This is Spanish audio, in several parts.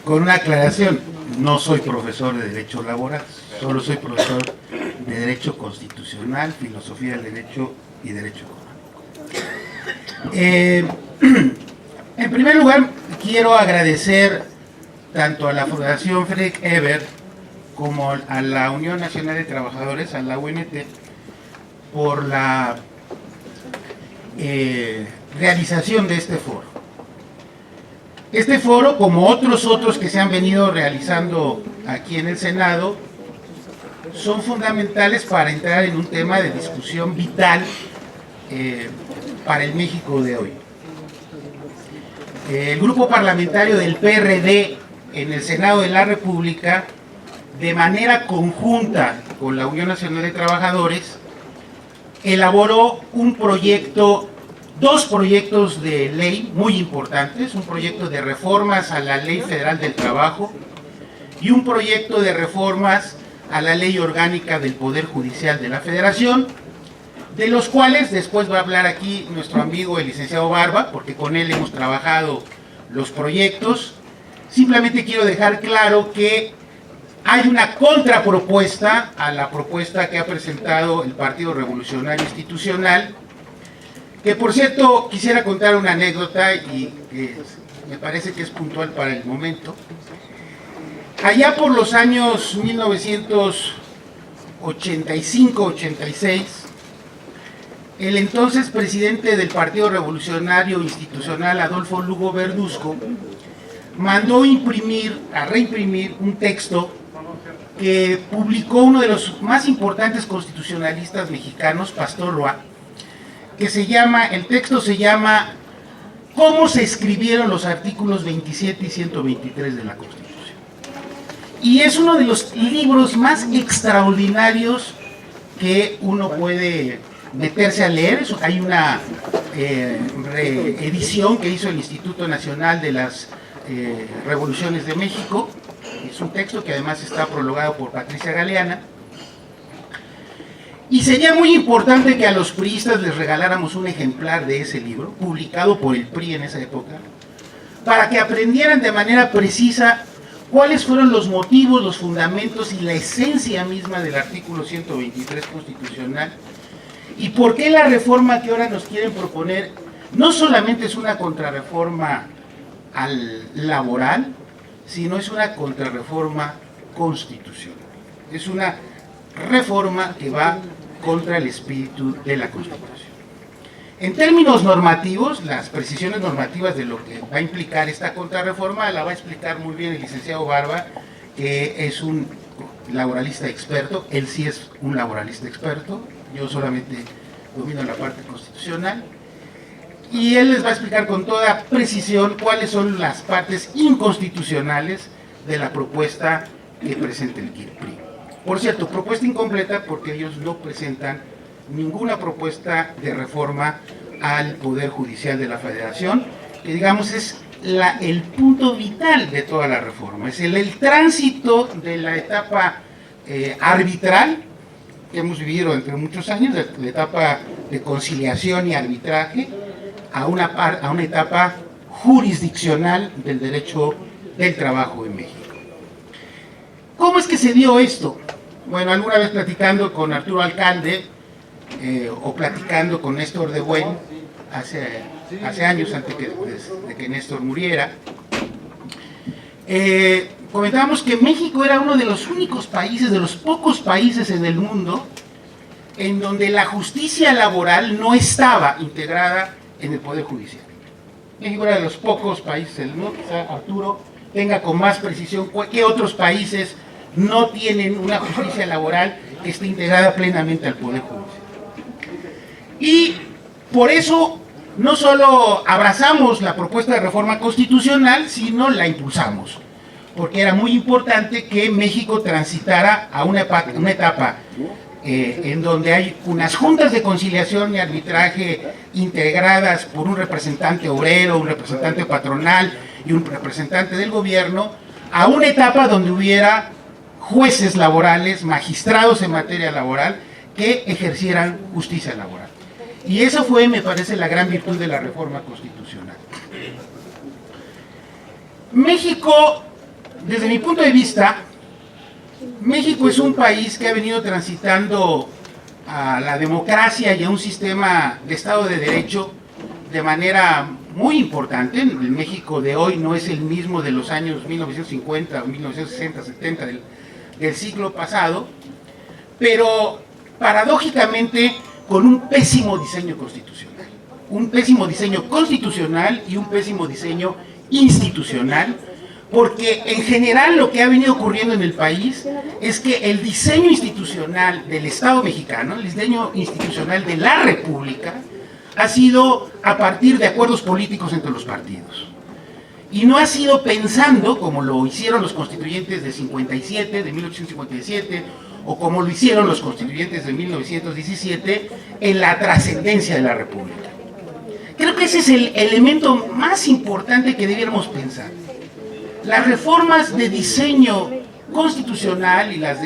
Con una aclaración, no soy profesor de Derecho Laboral, solo soy profesor de Derecho Constitucional, Filosofía del Derecho y Derecho Económico. En primer lugar, quiero agradecer tanto a la Fundación Friedrich Ebert como a la Unión Nacional de Trabajadores, a la UNT, por la realización de este foro. Este foro, como otros que se han venido realizando aquí en el Senado, son fundamentales para entrar en un tema de discusión vital para el México de hoy. El grupo parlamentario del PRD en el Senado de la República, de manera conjunta con la Unión Nacional de Trabajadores, elaboró dos proyectos de ley muy importantes, un proyecto de reformas a la Ley Federal del Trabajo y un proyecto de reformas a la Ley Orgánica del Poder Judicial de la Federación, de los cuales después va a hablar aquí nuestro amigo el licenciado Barba, porque con él hemos trabajado los proyectos. Simplemente quiero dejar claro que hay una contrapropuesta a la propuesta que ha presentado el Partido Revolucionario Institucional, que por cierto quisiera contar una anécdota y que me parece que es puntual para el momento. Allá por los años 1985-86, el entonces presidente del Partido Revolucionario Institucional, Adolfo Lugo Verduzco, mandó a reimprimir un texto que publicó uno de los más importantes constitucionalistas mexicanos, Pastor Roa, que el texto se llama ¿Cómo se escribieron los artículos 27 y 123 de la Constitución? Y es uno de los libros más extraordinarios que uno puede meterse a leer. Hay una reedición que hizo el Instituto Nacional de las Revoluciones de México. Es un texto que además está prologado por Patricia Galeana. Y sería muy importante que a los priistas les regaláramos un ejemplar de ese libro, publicado por el PRI en esa época, para que aprendieran de manera precisa cuáles fueron los motivos, los fundamentos y la esencia misma del artículo 123 constitucional, y por qué la reforma que ahora nos quieren proponer no solamente es una contrarreforma al laboral, sino es una contrarreforma constitucional. Es una reforma que va contra el espíritu de la Constitución. En términos normativos, las precisiones normativas de lo que va a implicar esta contrarreforma la va a explicar muy bien el licenciado Barba, que es un laboralista experto. Él sí es un laboralista experto, yo solamente domino la parte constitucional, y él les va a explicar con toda precisión cuáles son las partes inconstitucionales de la propuesta que presenta el PRI. Por cierto, propuesta incompleta porque ellos no presentan ninguna propuesta de reforma al Poder Judicial de la Federación, que digamos es el punto vital de toda la reforma. Es el tránsito de la etapa arbitral que hemos vivido entre muchos años, de la etapa de conciliación y arbitraje, a una etapa jurisdiccional del derecho del trabajo en México. ¿Cómo es que se dio esto? Bueno, alguna vez platicando con Arturo Alcalde o platicando con Néstor de Buen, hace años antes de que Néstor muriera, comentábamos que México era uno de los únicos países, de los pocos países en el mundo, en donde la justicia laboral no estaba integrada en el Poder Judicial. México era de los pocos países del mundo, quizá Arturo tenga con más precisión qué otros países no tienen una justicia laboral que esté integrada plenamente al Poder Judicial. Y por eso no solo abrazamos la propuesta de reforma constitucional, sino la impulsamos, porque era muy importante que México transitara a una etapa en donde hay unas juntas de conciliación y arbitraje integradas por un representante obrero, un representante patronal y un representante del gobierno, a una etapa donde hubiera jueces laborales, magistrados en materia laboral, que ejercieran justicia laboral. Y esa fue, me parece, la gran virtud de la reforma constitucional. México desde mi punto de vista, México es un país que ha venido transitando a la democracia y a un sistema de Estado de Derecho de manera muy importante. El México de hoy no es el mismo de los años 1950 o 1960, 70 del siglo pasado, pero paradójicamente con un pésimo diseño constitucional. Un pésimo diseño constitucional y un pésimo diseño institucional, porque en general lo que ha venido ocurriendo en el país es que el diseño institucional del Estado mexicano, el diseño institucional de la República, ha sido a partir de acuerdos políticos entre los partidos. Y no ha sido pensando, como lo hicieron los constituyentes de 57, de 1857, o como lo hicieron los constituyentes de 1917, en la trascendencia de la República. Creo que ese es el elemento más importante que debiéramos pensar. Las reformas de diseño constitucional y las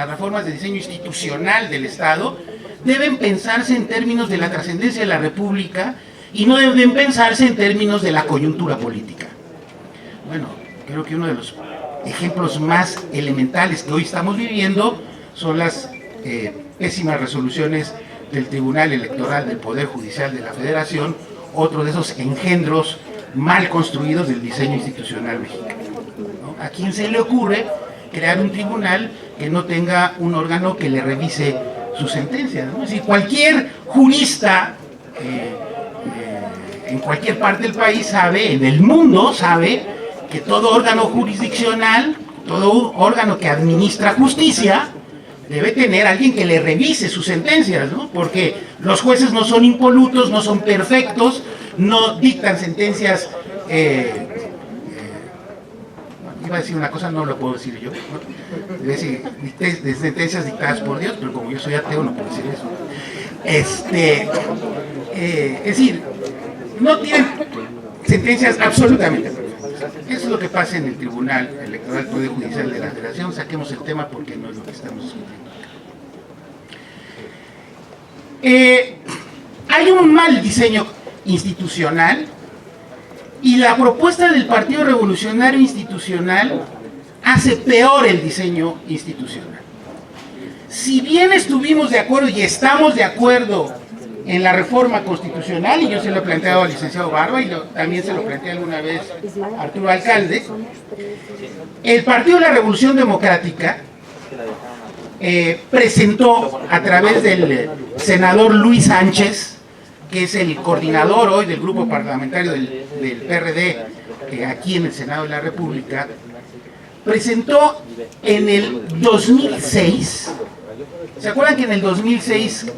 reformas de diseño institucional del Estado deben pensarse en términos de la trascendencia de la República y no deben pensarse en términos de la coyuntura política. Bueno, creo que uno de los ejemplos más elementales que hoy estamos viviendo son las pésimas resoluciones del Tribunal Electoral del Poder Judicial de la Federación, otro de esos engendros mal construidos del diseño institucional mexicano, ¿no? ¿A quién se le ocurre crear un tribunal que no tenga un órgano que le revise sus sentencias, ¿no? Es decir, cualquier jurista en cualquier parte del país sabe, en el mundo sabe, que todo órgano jurisdiccional, todo órgano que administra justicia, debe tener alguien que le revise sus sentencias, ¿no? Porque los jueces no son impolutos, no son perfectos, no dictan sentencias, iba a decir una cosa, no lo puedo decir yo, ¿no? Debe decir, de sentencias dictadas por Dios, pero como yo soy ateo no puedo decir eso. Es decir, no tienen sentencias absolutamente perfectas. Eso es lo que pasa en el Tribunal Electoral Poder Judicial de la Federación. Saquemos el tema porque no es lo que estamos discutiendo. Hay un mal diseño institucional y la propuesta del Partido Revolucionario Institucional hace peor el diseño institucional. Si bien estuvimos de acuerdo y estamos de acuerdo en la reforma constitucional, y yo se lo he planteado al licenciado Barba y también se lo planteé alguna vez a Arturo Alcalde, el Partido de la Revolución Democrática presentó a través del senador Luis Sánchez, que es el coordinador hoy del grupo parlamentario del PRD aquí en el Senado de la República, presentó en el 2006. ¿Se acuerdan que en el 2006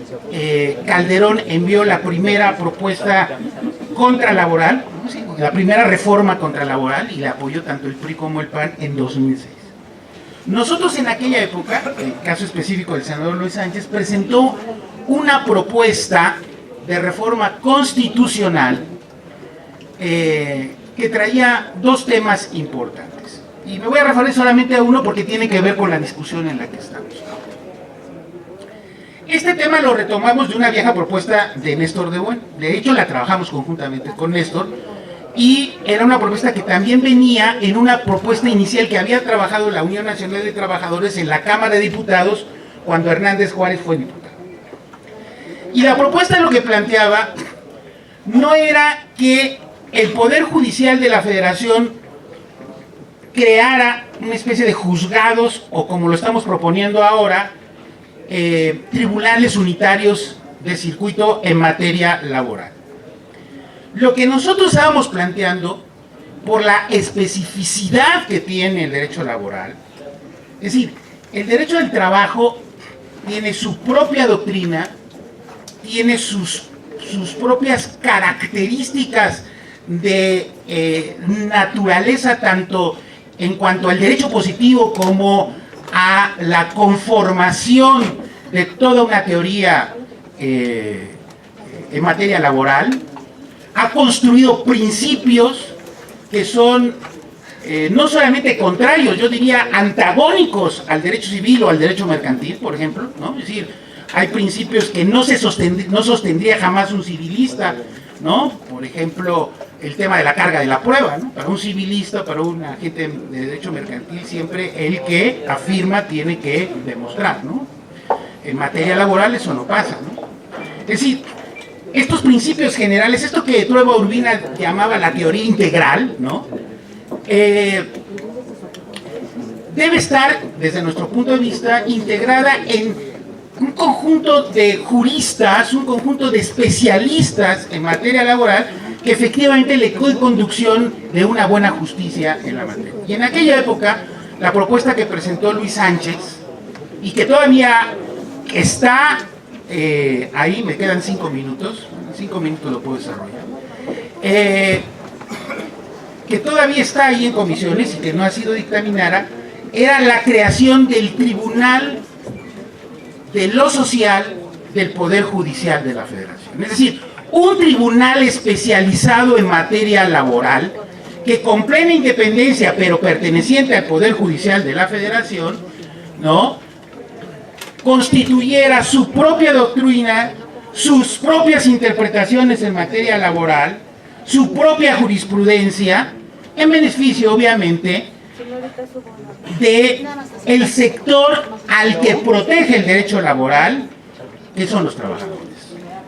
Calderón envió la primera propuesta contralaboral, ¿no? Sí, la primera reforma contralaboral, y la apoyó tanto el PRI como el PAN en 2006? Nosotros en aquella época, en el caso específico del senador Luis Sánchez, presentó una propuesta de reforma constitucional que traía dos temas importantes. Y me voy a referir solamente a uno porque tiene que ver con la discusión en la que estamos. Este tema lo retomamos de una vieja propuesta de Néstor de Bueno. De hecho, la trabajamos conjuntamente con Néstor, y era una propuesta que también venía en una propuesta inicial que había trabajado la Unión Nacional de Trabajadores en la Cámara de Diputados cuando Hernández Juárez fue diputado. Y la propuesta lo que planteaba no era que el Poder Judicial de la Federación creara una especie de juzgados, o como lo estamos proponiendo ahora, tribunales unitarios de circuito en materia laboral. Lo que nosotros estábamos planteando, por la especificidad que tiene el derecho laboral, es decir, el derecho del trabajo tiene su propia doctrina, tiene sus propias características de naturaleza, tanto en cuanto al derecho positivo como a la conformación de toda una teoría en materia laboral. Ha construido principios que son no solamente contrarios, yo diría antagónicos al derecho civil o al derecho mercantil, por ejemplo, ¿no? Es decir, hay principios que no sostendría jamás un civilista, ¿no? Por ejemplo, el tema de la carga de la prueba, ¿no? Para un civilista, para un agente de derecho mercantil, siempre el que afirma tiene que demostrar, ¿no? En materia laboral eso no pasa, ¿no? Es decir, estos principios generales, esto que Trueba Urbina llamaba la teoría integral, ¿no? Debe estar, desde nuestro punto de vista, integrada en un conjunto de juristas, un conjunto de especialistas en materia laboral que efectivamente le doy conducción de una buena justicia en la materia. Y en aquella época, la propuesta que presentó Luis Sánchez, y que todavía está ahí, me quedan 5 minutos, en 5 minutos lo puedo desarrollar, que todavía está ahí en comisiones y que no ha sido dictaminada, era la creación del Tribunal de lo Social del Poder Judicial de la Federación. Es decir, un tribunal especializado en materia laboral que con plena independencia, pero perteneciente al Poder Judicial de la Federación, ¿no?, constituyera su propia doctrina, sus propias interpretaciones en materia laboral, su propia jurisprudencia, en beneficio, obviamente, de el sector al que protege el derecho laboral, que son los trabajadores.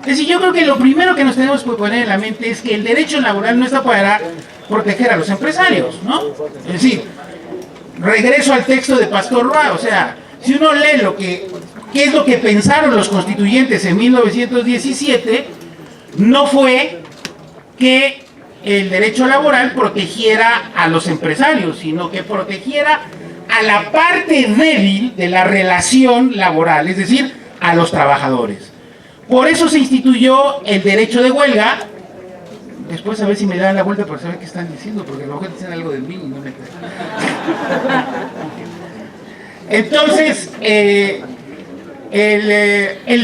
Es decir, yo creo que lo primero que nos tenemos que poner en la mente es que el derecho laboral no está para proteger a los empresarios, ¿no? Es decir, regreso al texto de Pastor Roa, o sea, si uno lee qué es lo que pensaron los constituyentes en 1917, no fue que el derecho laboral protegiera a los empresarios, sino que protegiera a la parte débil de la relación laboral, es decir, a los trabajadores. Por eso se instituyó el derecho de huelga. Después a ver si me dan la vuelta para saber qué están diciendo, porque a lo mejor dicen algo de mí y no me creen. Entonces, el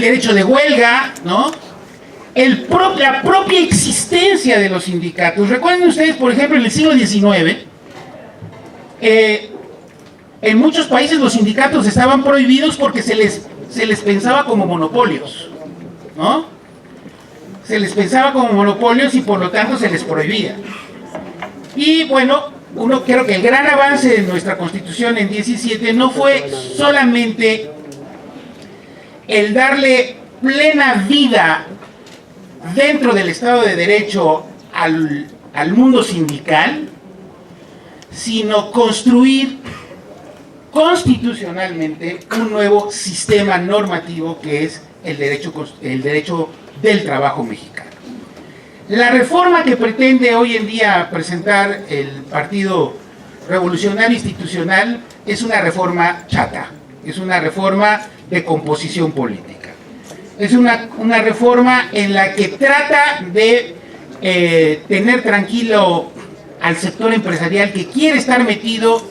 derecho de huelga, ¿no? La propia existencia de los sindicatos. Recuerden ustedes, por ejemplo, en el siglo XIX, en muchos países los sindicatos estaban prohibidos porque se les pensaba como monopolios, ¿no? Se les pensaba como monopolios y por lo tanto se les prohibía. Y bueno, creo que el gran avance de nuestra Constitución en 17 no fue solamente el darle plena vida dentro del Estado de Derecho al mundo sindical, sino construir constitucionalmente un nuevo sistema normativo que es el derecho del trabajo mexicano. La reforma que pretende hoy en día presentar el Partido Revolucionario Institucional es una reforma chata, es una reforma de composición política. Es una reforma en la que trata de tener tranquilo al sector empresarial que quiere estar metido,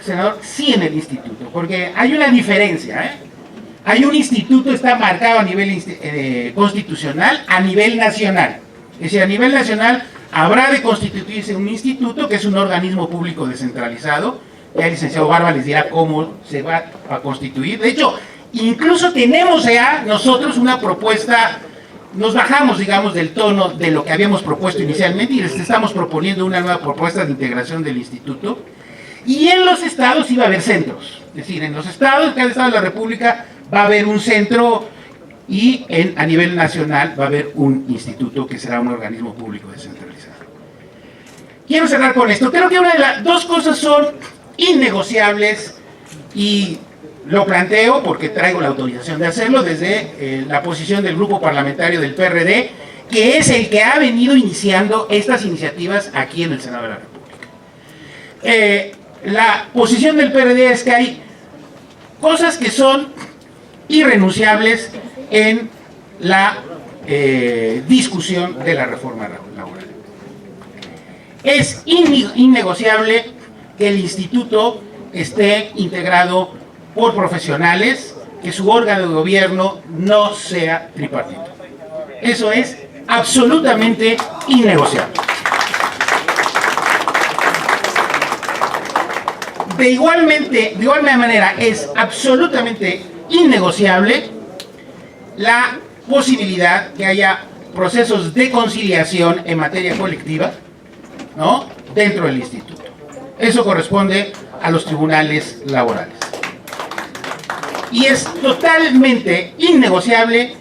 senador, sí en el instituto, porque hay una diferencia, Hay un instituto, está marcado a nivel constitucional, a nivel nacional. Es decir, a nivel nacional habrá de constituirse un instituto que es un organismo público descentralizado. Ya el licenciado Barba les dirá cómo se va a constituir. De hecho, incluso tenemos ya nosotros una propuesta, nos bajamos, digamos, del tono de lo que habíamos propuesto inicialmente y les estamos proponiendo una nueva propuesta de integración del instituto. Y en los estados iba a haber centros. Es decir, en los estados, en cada estado de la República va a haber un centro y a nivel nacional va a haber un instituto que será un organismo público descentralizado. Quiero cerrar con esto. Creo que dos cosas son innegociables y lo planteo porque traigo la autorización de hacerlo desde la posición del grupo parlamentario del PRD, que es el que ha venido iniciando estas iniciativas aquí en el Senado de la República. La posición del PRD es que hay cosas que son irrenunciables en la discusión de la reforma laboral. Es innegociable que el instituto esté integrado por profesionales, que su órgano de gobierno no sea tripartito. Eso es absolutamente innegociable. De igual manera es absolutamente innegociable la posibilidad que haya procesos de conciliación en materia colectiva, ¿no?, dentro del instituto. Eso corresponde a los tribunales laborales. Y es totalmente innegociable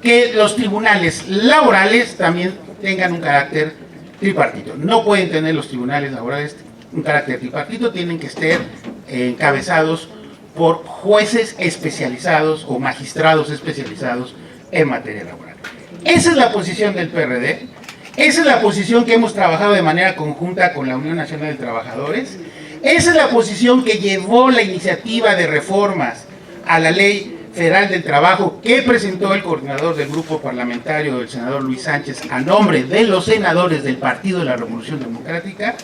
que los tribunales laborales también tengan un carácter tripartito. No pueden tener los tribunales laborales un carácter tripartito, tienen que estar encabezados por jueces especializados o magistrados especializados en materia laboral. Esa es la posición del PRD, esa es la posición que hemos trabajado de manera conjunta con la Unión Nacional de Trabajadores, esa es la posición que llevó la iniciativa de reformas a la Ley Federal del Trabajo que presentó el coordinador del grupo parlamentario, el senador Luis Sánchez, a nombre de los senadores del Partido de la Revolución Democrática.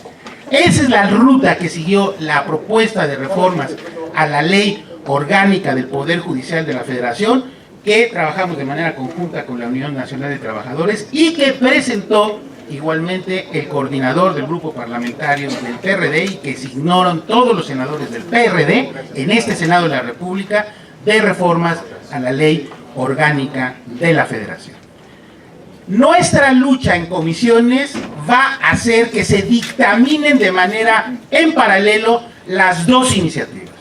Esa es la ruta que siguió la propuesta de reformas a la Ley Orgánica del Poder Judicial de la Federación, que trabajamos de manera conjunta con la Unión Nacional de Trabajadores y que presentó igualmente el coordinador del grupo parlamentario del PRD y que signaron todos los senadores del PRD en este Senado de la República, de reformas a la Ley Orgánica de la Federación. Nuestra lucha en comisiones va a hacer que se dictaminen de manera en paralelo las dos iniciativas.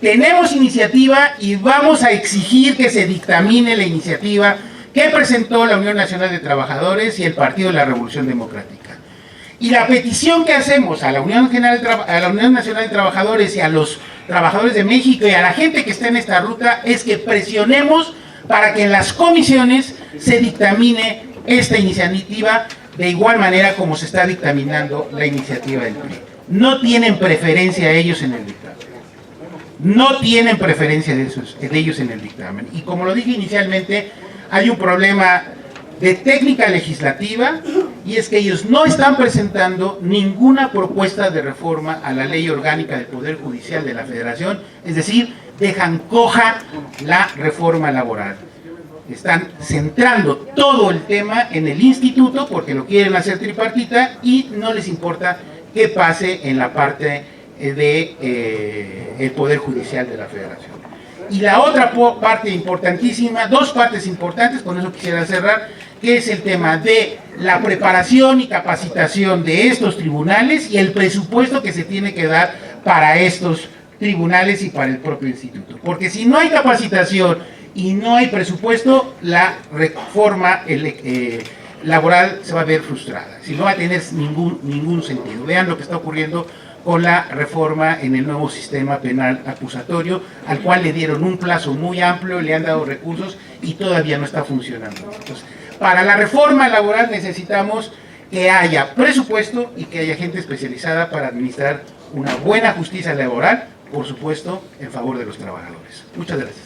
Tenemos iniciativa y vamos a exigir que se dictamine la iniciativa que presentó la Unión Nacional de Trabajadores y el Partido de la Revolución Democrática. Y la petición que hacemos a la Unión Nacional de Trabajadores y a los trabajadores de México y a la gente que está en esta ruta es que presionemos para que en las comisiones se dictamine esta iniciativa de igual manera como se está dictaminando la iniciativa del PRI. No tienen preferencia ellos en el dictamen. No tienen preferencia de ellos en el dictamen. Y como lo dije inicialmente, hay un problema de técnica legislativa y es que ellos no están presentando ninguna propuesta de reforma a la Ley Orgánica del Poder Judicial de la Federación, es decir, dejan coja la reforma laboral. Están centrando todo el tema en el instituto porque lo quieren hacer tripartita y no les importa qué pase en la parte del Poder Judicial de la Federación. Y la otra parte importantísima, dos partes importantes, con eso quisiera cerrar, que es el tema de la preparación y capacitación de estos tribunales y el presupuesto que se tiene que dar para estos tribunales y para el propio instituto. Porque si no hay capacitación y no hay presupuesto, la reforma laboral se va a ver frustrada. Si no va a tener ningún sentido. Vean lo que está ocurriendo con la reforma en el nuevo sistema penal acusatorio, al cual le dieron un plazo muy amplio, le han dado recursos y todavía no está funcionando. Entonces, para la reforma laboral necesitamos que haya presupuesto y que haya gente especializada para administrar una buena justicia laboral, por supuesto, en favor de los trabajadores. Muchas gracias.